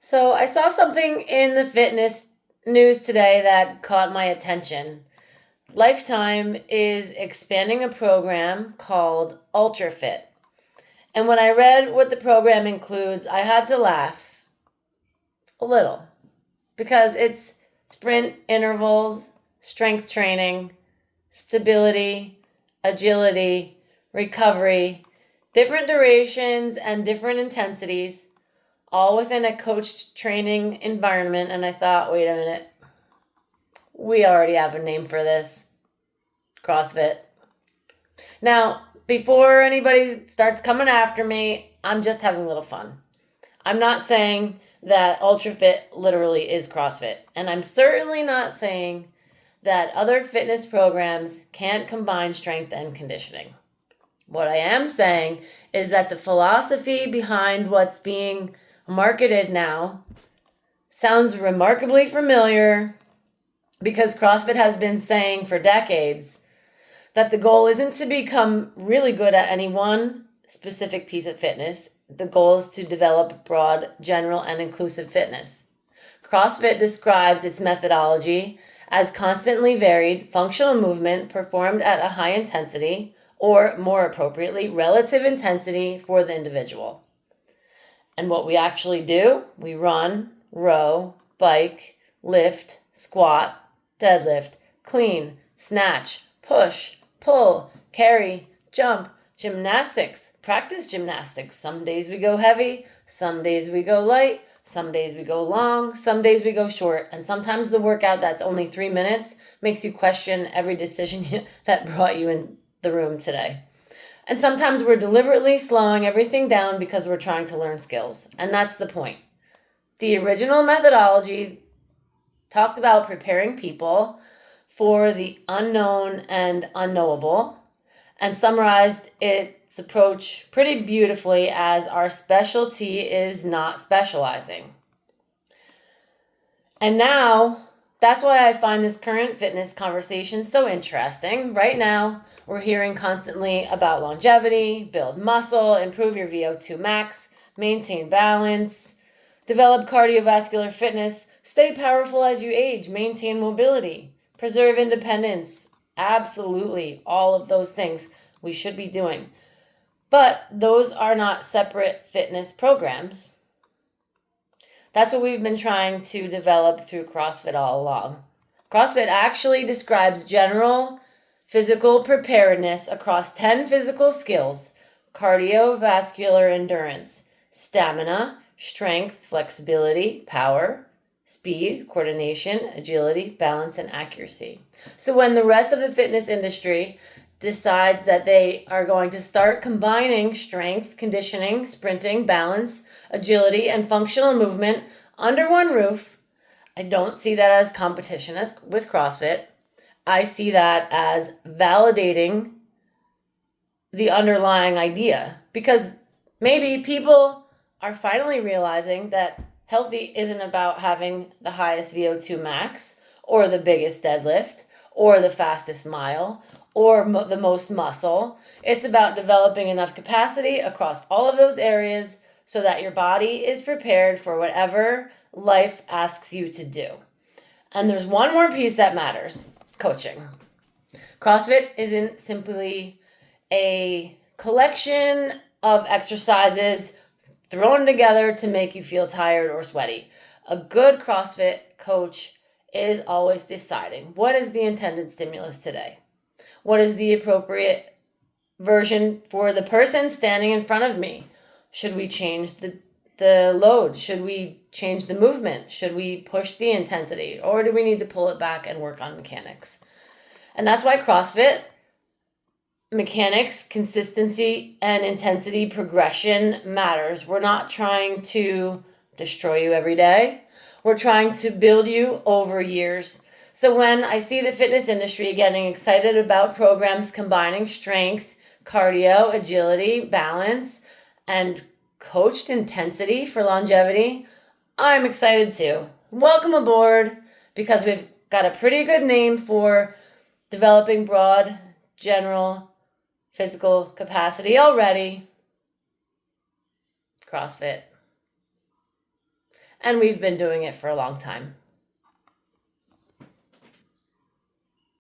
So I saw something in the fitness news today that caught my attention. Lifetime is expanding a program called Ultra Fit. And when I read what the program includes, I had to laugh a little because it's sprint intervals, strength training, stability, agility, recovery, different durations and different intensities, all within a coached training environment. And I thought, wait a minute, we already have a name for this: CrossFit. Now, before anybody starts coming after me, I'm just having a little fun. I'm not saying that UltraFit literally is CrossFit, and I'm certainly not saying that other fitness programs can't combine strength and conditioning. What I am saying is that the philosophy behind what's being marketed now sounds remarkably familiar because CrossFit has been saying for decades that the goal isn't to become really good at any one specific piece of fitness. The goal is to develop broad, general, and inclusive fitness. CrossFit describes its methodology as constantly varied functional movement performed at a high intensity, or more appropriately, relative intensity for the individual. And what we actually do, we run, row, bike, lift, squat, deadlift, clean, snatch, push, pull, carry, jump, gymnastics, practice gymnastics. Some days we go heavy, some days we go light, some days we go long, some days we go short. And sometimes the workout that's only 3 minutes makes you question every decision that brought you in the room today. And sometimes we're deliberately slowing everything down because we're trying to learn skills. And that's the point. The original methodology talked about preparing people for the unknown and unknowable and summarized its approach pretty beautifully as our specialty is not specializing. And now, that's why I find this current fitness conversation so interesting. Right now, we're hearing constantly about longevity, build muscle, improve your VO2 max, maintain balance, develop cardiovascular fitness, stay powerful as you age, maintain mobility, preserve independence. Absolutely, all of those things we should be doing. But those are not separate fitness programs. That's what we've been trying to develop through CrossFit all along. CrossFit actually describes general physical preparedness across 10 physical skills: cardiovascular endurance, stamina, strength, flexibility, power, speed, coordination, agility, balance, and accuracy. So when the rest of the fitness industry decides that they are going to start combining strength, conditioning, sprinting, balance, agility, and functional movement under one roof, I don't see that as competition with CrossFit. I see that as validating the underlying idea, because maybe people are finally realizing that healthy isn't about having the highest VO2 max or the biggest deadlift or the fastest mile or the most muscle. It's about developing enough capacity across all of those areas so that your body is prepared for whatever life asks you to do. And there's one more piece that matters: coaching. CrossFit isn't simply a collection of exercises thrown together to make you feel tired or sweaty. A good CrossFit coach is always deciding, what is the intended stimulus today? What is the appropriate version for the person standing in front of me? Should we change the load? Should we change the movement? Should we push the intensity? Or do we need to pull it back and work on mechanics? And that's why CrossFit mechanics, consistency, and intensity progression matters. We're not trying to destroy you every day. We're trying to build you over years. So when I see the fitness industry getting excited about programs combining strength, cardio, agility, balance, and coached intensity for longevity, I'm excited too. Welcome aboard, because we've got a pretty good name for developing broad, general physical capacity already: CrossFit. and we've been doing it for a long time.